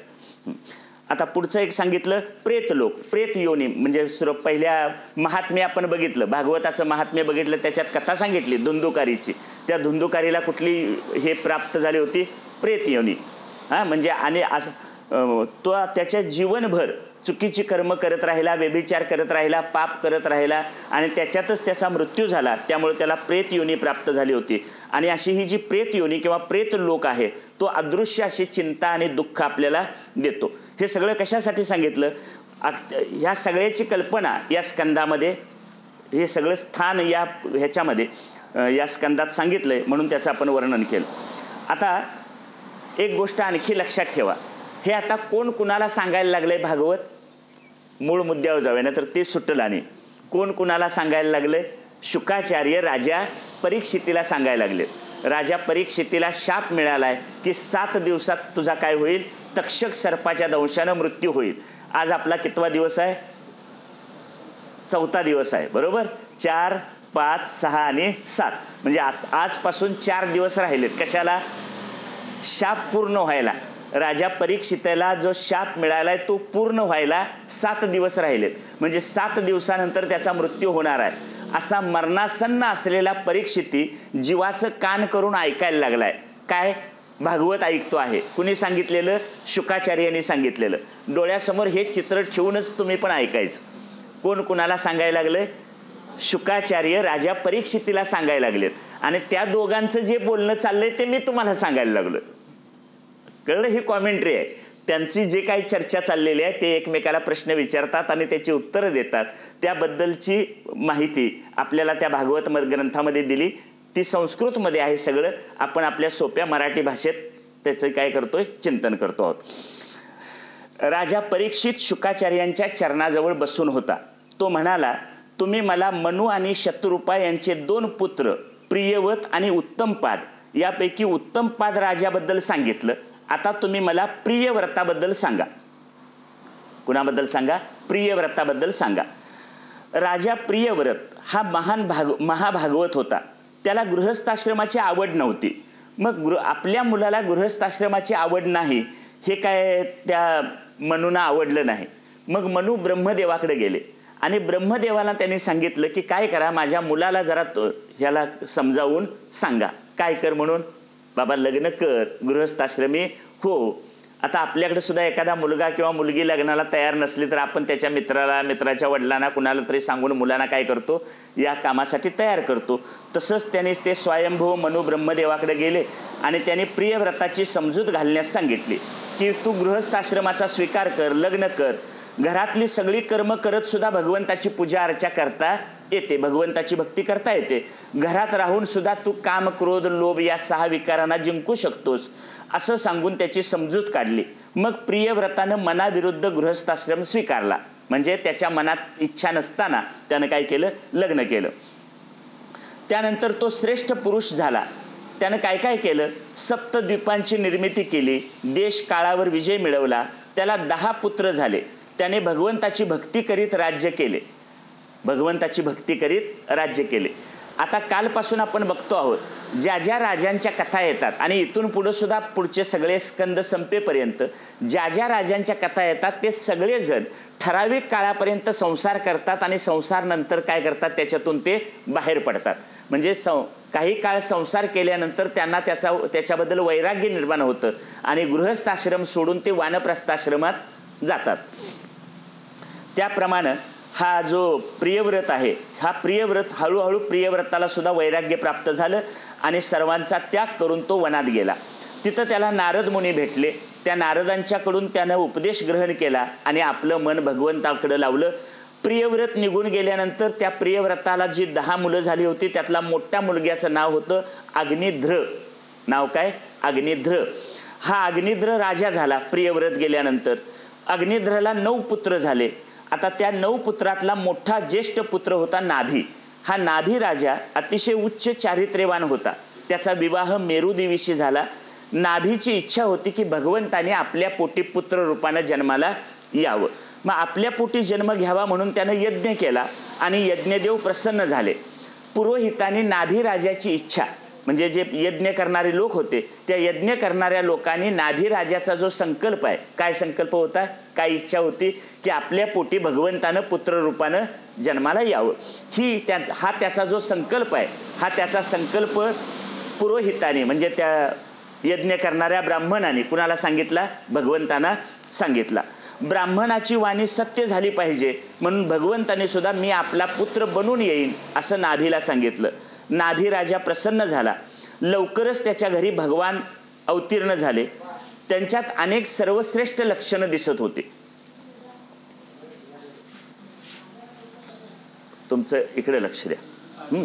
आता पुढचं एक सांगितलं, प्रेत लोक, प्रेत योनी. म्हणजे पहिल्या महात्म्य आपण बघितलं, भागवताचं महात्म्य बघितलं, त्याच्यात कथा सांगितली धुंदुकारीची. त्या धुंदुकारीला कुठली हे प्राप्त झाली होती, प्रेत योनी. म्हणजे आणि तो त्याच्या जीवनभर चुकीची कर्म करत राहिला, व्यभिचार करत राहिला, पाप करत राहिला आणि त्याच्यातच त्याचा मृत्यू झाला. त्यामुळे त्याला प्रेत योनी प्राप्त झाली होती. आणि अशी ही जी प्रेत योनी किंवा प्रेत लोक आहे, तो अदृश्य अशी चिंता आणि दुःख आपल्याला देतो. हे सगळं कशासाठी सांगितलं, ह्या सगळ्याची कल्पना या स्कंदामध्ये, हे सगळं स्थान ह्याच्यामध्ये या स्कंदात सांगितलंय, म्हणून त्याचं आपण वर्णन केलं. आता एक गोष्ट आणखी लक्षात ठेवा, हे आता कोण कुणाला सांगायला लागलंय भागवत, मूळ मुद्द्यावर जाऊया ना, तर ते सुटलं. आणि कोण कुणाला सांगायला लागले, शुकाचार्य राजा परीक्षितीला सांगायला लागले. राजा परीक्षितीला शाप मिळालाय की 7 दिवसात तुझा काय होईल, तक्षक सर्पाच्या दंशानं मृत्यू होईल. आज आपला कितवा दिवस आहे, 4था दिवस आहे, बरोबर. 4, 5, 6 आणि 7 म्हणजे आजपासून 4 दिवस राहिलेत. कशाला, शाप पूर्ण व्हायला. राजा परीक्षितेला जो शाप मिळालाय तो पूर्ण व्हायला 7 दिवस राहिलेत. म्हणजे 7 दिवसानंतर त्याचा मृत्यू होणार आहे. असा मरणासन्न असलेला परीक्षिती जीवाचं कान करून ऐकायला लागलाय. काय, भागवत ऐकतो आहे. कुणी सांगितलेलं, शुकाचार्यांनी सांगितलेलं. डोळ्यासमोर हे चित्र ठेवूनच तुम्ही पण ऐकायचं. कोण कुणाला सांगायला लागलंय, शुकाचार्य राजा परीक्षितीला सांगायला लागलेत. आणि त्या दोघांचं जे बोलणं चाललंय ते मी तुम्हाला सांगायला लागलो. कळलं, ही कॉमेंट्री आहे. त्यांची जे काही चर्चा चाललेली आहे ते एकमेकाला प्रश्न विचारतात आणि त्याची उत्तरं देतात. त्याबद्दलची माहिती आपल्याला त्या भागवत ग्रंथामध्ये दिली. ती संस्कृतमध्ये आहे सगळं. आपण आपल्या सोप्या मराठी भाषेत त्याचं काय करतोय, चिंतन करतो आहोत. राजा परीक्षित शुकाचार्यांच्या चरणाजवळ बसून होता. तो म्हणाला, तुम्ही मला मनु आणि शत्रुपा यांचे 2 पुत्र प्रियवत आणि उत्तमपाद यापैकी उत्तमपाद राजाबद्दल सांगितलं. आता तुम्ही मला प्रियव्रताबद्दल सांगा. कुणाबद्दल सांगा, प्रियव्रताबद्दल सांगा. राजा प्रियव्रत हा महाभागवत होता. त्याला गृहस्थाश्रमाची आवड नव्हती. मग आपल्या मुलाला गृहस्थाश्रमाची आवड नाही हे काय त्या मनूला आवडलं नाही. मग मनू ब्रह्मदेवाकडे गेले आणि ब्रह्मदेवाला त्यांनी सांगितलं की काय करा, माझ्या मुलाला जरा ह्याला समजावून सांगा. काय कर म्हणून, बाबा लग्न कर, गृहस्थाश्रमी हो. आता आपल्याकडे सुद्धा एखादा मुलगा किंवा मुलगी लग्नाला तयार नसली तर आपण त्याच्या मित्राला, मित्राच्या वडिलांना, कुणाला तरी सांगून मुलांना काय करतो, या कामासाठी तयार करतो. तसंच त्याने ते स्वयंभू मनु ब्रह्मदेवाकडे गेले आणि त्याने प्रियव्रताची समजूत घालण्यास सांगितली की तू गृहस्थाश्रमाचा स्वीकार कर, लग्न कर. घरातली सगळी कर्म करत सुद्धा भगवंताची पूजा अर्चा करता येते, भगवंताची भक्ती करता येते. घरात राहून सुद्धा तू काम, क्रोध, लोभ या 6 विकारांना जिंकू शकतोस, असं सांगून त्याची समजूत काढली. मग प्रियव्रतानं मनाविरुद्ध गृहस्थाश्रम स्वीकारला. म्हणजे त्याच्या मनात इच्छा नसताना त्यानं काय केलं, लग्न केलं. त्यानंतर तो श्रेष्ठ पुरुष झाला. त्यानं काय काय केलं, सप्तद्वीपांची निर्मिती केली, देश काळावर विजय मिळवला. त्याला 10 पुत्र झाले. त्याने भगवंताची भक्ती करीत राज्य केले, भगवंताची भक्ती करीत राज्य केले. आता कालपासून आपण बघतो आहोत ज्या ज्या राजांच्या कथा येतात आणि इथून पुढे सुद्धा पुढचे सगळे स्कंद संपेपर्यंत ज्या ज्या राजांच्या कथा येतात ते सगळेजण ठराविक काळापर्यंत संसार करतात आणि संसार नंतर काय करतात, त्याच्यातून ते बाहेर पडतात. म्हणजे काही काळ संसार केल्यानंतर त्यांना त्याच्याबद्दल वैराग्य निर्माण होतं आणि गृहस्थाश्रम सोडून ते वानप्रस्थाश्रमात जातात. त्याप्रमाणे हा जो प्रियव्रत आहे, हा प्रियव्रत हळूहळू प्रियव्रताला सुद्धा वैराग्य प्राप्त झालं आणि सर्वांचा त्याग करून तो वनात गेला. तिथं त्याला नारद मुनी भेटले. त्या नारदांच्याकडून त्यानं उपदेश ग्रहण केला आणि आपलं मन भगवंताकडे लावलं. प्रियव्रत निघून गेल्यानंतर त्या प्रियव्रताला जी 10 मुलं झाली होती त्यातला मोठ्या मुलग्याचं नाव होतं अग्निध्र. नाव काय, अग्निध्र. हा अग्निध्र राजा झाला प्रियव्रत गेल्यानंतर. अग्निध्रला 9 पुत्र झाले. आता त्या 9 पुत्रातला मोठा ज्येष्ठ पुत्र होता नाभी. हा नाभी राजा अतिशय उच्च चारित्र्यवान होता. त्याचा विवाह मेरुदेवीशी झाला. नाभीची इच्छा होती की भगवंताने आपल्या पोटी पुत्र रूपानं जन्माला यावं. मग आपल्या पोटी जन्म घ्यावा म्हणून त्यानं यज्ञ केला आणि यज्ञदेव प्रसन्न झाले. पुरोहितांनी नाभी राजाची इच्छा, म्हणजे जे यज्ञ करणारे लोक होते त्या यज्ञ करणाऱ्या लोकांनी नाभी राजाचा जो संकल्प आहे, काय संकल्प होता, काय इच्छा होती की आपल्या पोटी भगवंतानं पुत्र रूपानं जन्माला यावं, हा त्याचा जो संकल्प आहे, हा त्याचा संकल्प पुरोहिताने म्हणजे त्या यज्ञ करणाऱ्या ब्राह्मणाने कुणाला सांगितला, भगवंतांना सांगितला. ब्राह्मणाची वाणी सत्य झाली पाहिजे म्हणून भगवंताने सुद्धा मी आपला पुत्र बनून येईन असं नाभीला सांगितलं. नाभी राजा प्रसन्न झाला. लवकरच त्याच्या घरी भगवान अवतीर्ण झाले. त्यांच्यात अनेक सर्वश्रेष्ठ लक्षणं दिसत होती. तुमचं इकडे लक्ष द्या.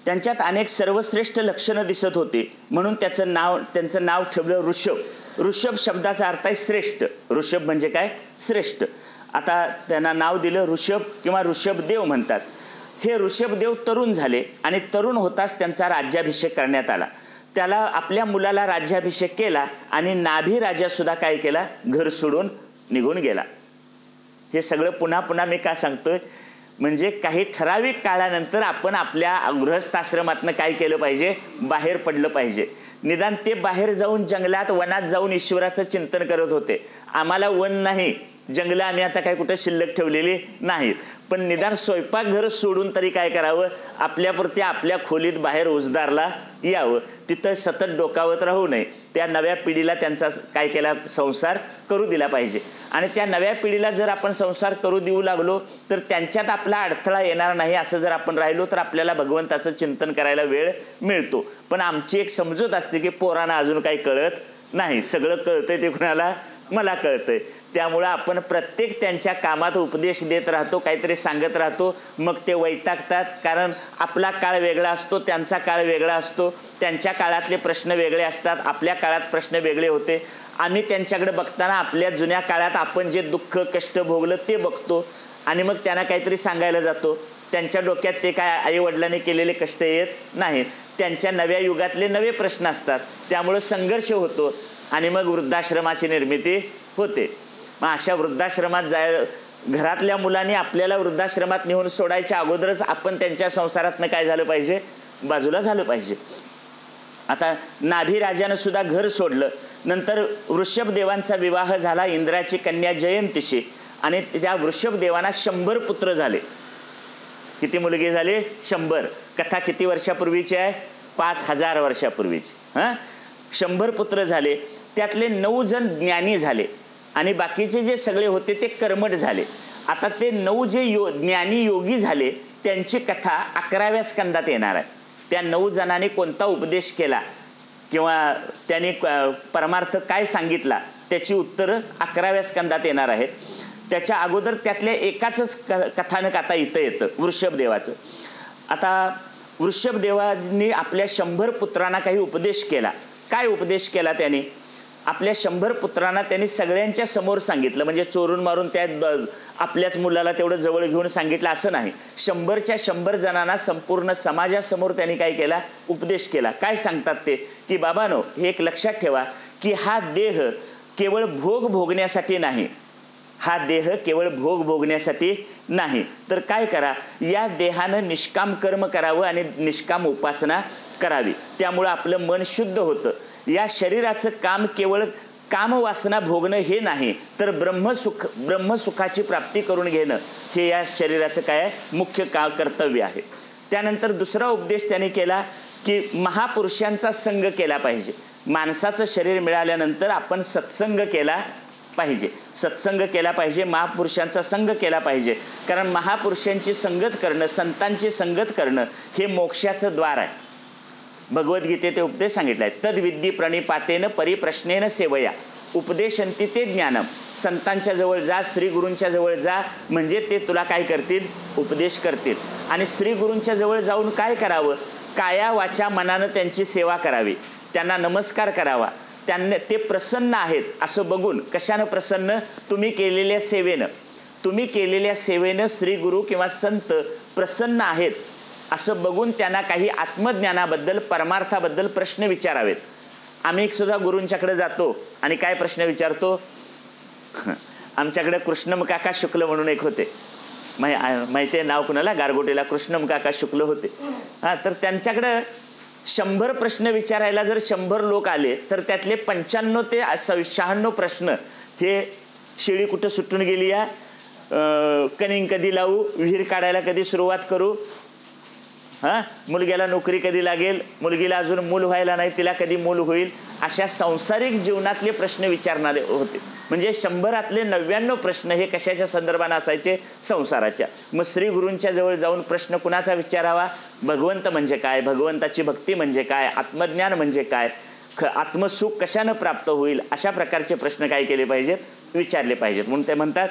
त्यांच्यात अनेक सर्वश्रेष्ठ लक्षणं दिसत होती म्हणून त्यांचं नाव ठेवलं ऋषभ. ऋषभ शब्दाचा अर्थ आहे श्रेष्ठ. ऋषभ म्हणजे काय, श्रेष्ठ. आता त्यांना नाव दिलं ऋषभ किंवा ऋषभदेव म्हणतात. हे ऋषभदेव तरुण झाले आणि तरुण होताच त्यांचा राज्याभिषेक करण्यात आला. त्याला आपल्या मुलाला राज्याभिषेक केला आणि नाभी राजा सुद्धा काय केला, घर सोडून निघून गेला. हे सगळं पुन्हा पुन्हा मी का सांगतोय, म्हणजे काही ठराविक काळानंतर आपण आपल्या गृहस्थाश्रमातनं काय केलं पाहिजे, बाहेर पडलं पाहिजे. निदान ते बाहेर जाऊन जंगलात वनात जाऊन ईश्वराचं चिंतन करत होते. आम्हाला वन नाही, जंगलं आम्ही आता काय कुठं शिल्लक ठेवलेली नाहीत, पण निदान स्वयंपाकघर सोडून तरी काय करावं, आपल्यापुरती आपल्या खोलीत बाहेर उजदारला यावं, तिथं सतत डोकावत राहू नये. त्या नव्या पिढीला त्यांचा काय केला, संसार करू दिला पाहिजे. आणि त्या नव्या पिढीला जर आपण संसार करू देऊ लागलो तर त्यांच्यात आपला अडथळा येणार नाही असं जर आपण राहिलो तर आपल्याला भगवंताचं चिंतन करायला वेळ मिळतो. पण आमची एक समजूत असते की पोरांना अजून काही कळत नाही, सगळं कळतंय ते कुणाला, मला कळतंय. त्यामुळं आपण प्रत्येक त्यांच्या कामात उपदेश देत राहतो, काहीतरी सांगत राहतो, मग ते वैतागतात. कारण आपला काळ वेगळा असतो, त्यांचा काळ वेगळा असतो. त्यांच्या काळातले प्रश्न वेगळे असतात, आपल्या काळात प्रश्न वेगळे होते. आम्ही त्यांच्याकडे बघताना आपल्या जुन्या काळात आपण जे दुःख कष्ट भोगलं ते बघतो आणि मग त्यांना काहीतरी सांगायला जातो. त्यांच्या डोक्यात ते काय आईवडिलांनी केलेले कष्ट येत नाहीत, त्यांच्या नव्या युगातले नवे प्रश्न असतात. त्यामुळं संघर्ष होतो आणि मग वृद्धाश्रमाची निर्मिती होते. मग अशा वृद्धाश्रमात घरातल्या मुलांनी आपल्याला वृद्धाश्रमात नेऊन सोडायच्या अगोदरच आपण त्यांच्या संसारातनं काय झालं पाहिजे, बाजूला झालं पाहिजे. आता नाभी राजानं सुद्धा घर सोडलं. नंतर वृषभदेवांचा विवाह झाला इंद्राची कन्या जयंतीशी आणि त्या वृषभदेवांना 100 पुत्र झाले. किती मुलगे झाले, 100. कथा किती वर्षापूर्वीची आहे, 5000 वर्षापूर्वीची. 100 पुत्र झाले. त्यातले 9 जण ज्ञानी झाले आणि बाकीचे जे सगळे होते ते कर्मठ झाले. आता ते 9 जे ज्ञानी योगी झाले त्यांची कथा 11व्या स्कंदात येणार आहे. त्या 9 जणांनी कोणता उपदेश केला किंवा त्यांनी परमार्थ काय सांगितला त्याची उत्तरं 11व्या स्कंदात येणार आहेत. त्याच्या अगोदर त्यातल्या एकाच कथानक आता इथं येतं, वृषभदेवाचं. आता वृषभदेवांनी आपल्या 100 पुत्रांना काही उपदेश केला. काय उपदेश केला त्यांनी, आपल्या 100 पुत्रांना त्यांनी सगळ्यांच्या समोर सांगितलं. म्हणजे चोरून मारून त्या आपल्याच मुलाला तेवढं जवळ घेऊन सांगितलं असं नाही. 100च्या 100 जणांना संपूर्ण समाजासमोर त्यांनी काय केला, उपदेश केला. काय सांगतात ते, की बाबांनो हे एक लक्षात ठेवा की हा देह केवळ भोग भोगण्यासाठी नाही, हा देह केवळ भोग भोगण्यासाठी नाही, तर काय करा, या देहानं निष्काम कर्म करावं आणि निष्काम उपासना करावी. त्यामुळं आपलं मन शुद्ध होतं. या शरीराचं काम केवळ कामवासना भोगणं हे नाही, तर ब्रह्मसुखाची प्राप्ती करून घेणं हे या शरीराचं काय आहे, मुख्य कर्तव्य आहे. त्यानंतर दुसरा उपदेश त्यांनी केला की महापुरुषांचा संग केला पाहिजे. माणसाचं शरीर मिळाल्यानंतर आपण सत्संग केला पाहिजे, सत्संग केला पाहिजे, महापुरुषांचा संग केला पाहिजे. कारण महापुरुषांची संगत करणं, संतांची संगत करणं हे मोक्षाचं द्वार आहे. भगवद्गीतेत ते उपदेश सांगितलाय, तद्विद्धी प्रणिपातेन परिप्रश्नेन सेवया उपदेशंती ते ज्ञानम. संतांच्या जवळ जा, श्री गुरूंच्या जवळ जा, म्हणजे ते तुला काय करतील, उपदेश करतील. आणि श्री गुरूंच्या जवळ जाऊन काय करावं, काया वाचा मनानं त्यांची सेवा करावी, त्यांना नमस्कार करावा. त्यांना ते प्रसन्न आहेत असं बघून, कशानं प्रसन्न, तुम्ही केलेल्या सेवेनं. तुम्ही केलेल्या सेवेनं श्री गुरु किंवा संत प्रसन्न आहेत असं बघून त्यांना काही आत्मज्ञानाबद्दल परमार्थाबद्दल प्रश्न विचारावेत. आम्ही सुद्धा गुरूंच्याकडे जातो आणि काय प्रश्न विचारतो. आमच्याकडे कृष्णम काका शुक्ल म्हणून एक होते, माहिती आहे नाव कुणाला, गारगोटीला कृष्णम काका शुक्ल होते. तर त्यांच्याकडं 100 प्रश्न विचारायला जर 100 लोक आले तर त्यातले 95 ते 96 प्रश्न हे शेळी कुठं सुटून गेली या, कनिंग कधी लावू, विहीर काढायला कधी सुरुवात करू, मुलग्याला नोकरी कधी लागेल, मुलगीला अजून मूल व्हायला नाही तिला कधी मूल होईल, अशा सांसारिक जीवनातले प्रश्न विचारणारे होते. म्हणजे 100 99 प्रश्न हे कशाच्या संदर्भाने असायचे, संसाराच्या. मग श्री गुरूंच्या जवळ जाऊन प्रश्न कुणाचा विचारावा, भगवंत म्हणजे काय, भगवंताची भक्ती म्हणजे काय, आत्मज्ञान म्हणजे काय, आत्मसुख कशानं प्राप्त होईल, अशा प्रकारचे प्रश्न काय केले पाहिजेत, विचारले पाहिजेत. म्हणून ते म्हणतात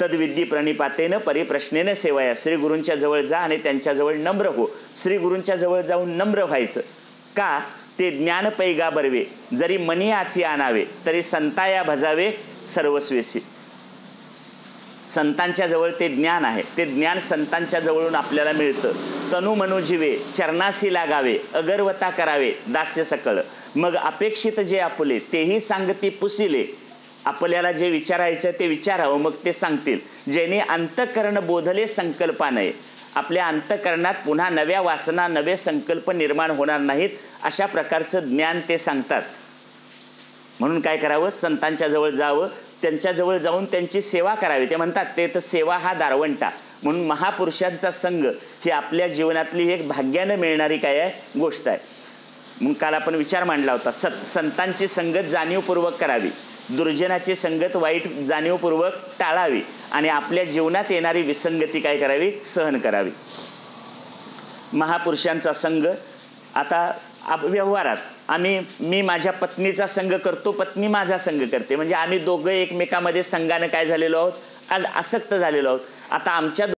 तद्विद्धी प्रणिपातेनं परिप्रश्नेनं सेवाया. श्री गुरूंच्या जवळ जा आणि त्यांच्या जवळ नम्र हो. श्री गुरूंच्या जवळ जाऊन नम्र व्हायचं का, ते ज्ञान पैगा बरवे जरी मनी हाती आणावे तरी संताया भजावे सर्वस्वेसी. संतांच्या जवळ ते ज्ञान आहे, ते ज्ञान संतांच्या जवळून आपल्याला मिळतं. तनु मनोजीवे चरणासी लागावे अगरवता करावे दास्य सकळ. मग अपेक्षित जे आपुले तेही सांगती पुसिले. आपल्याला जे विचारायचं ते विचारावं, मग ते सांगतील. ज्याने अंतःकरण बोधले संकल्पानये, आपल्या अंतःकरणात पुन्हा नव्या वासना नवे संकल्प निर्माण होणार नाहीत अशा प्रकारचं ज्ञान ते सांगतात. म्हणून काय करावं, संतांच्या जवळ जावं, त्यांच्या जवळ जाऊन त्यांची सेवा करावी. ते म्हणतात ते तर सेवा हा दारवंटा. म्हणून महापुरुषांचा संघ ही आपल्या जीवनातली एक भाग्यानं मिळणारी काय आहे, गोष्ट आहे. मग काल आपण विचार मांडला होता, संतांची संगत जाणीवपूर्वक करावी, दुर्जनाची संगत वाईट जाणीवपूर्वक टाळावी आणि आपल्या जीवनात येणारी विसंगती काय करावी, सहन करावी. महापुरुषांचा संघ. आता व्यवहारात मी माझ्या पत्नीचा संघ करतो, पत्नी माझा संघ करते, म्हणजे आम्ही दोघं एकमेकांमध्ये संघाने काय झालेलो आहोत, आसक्त झालेलो आहोत. आता आमच्या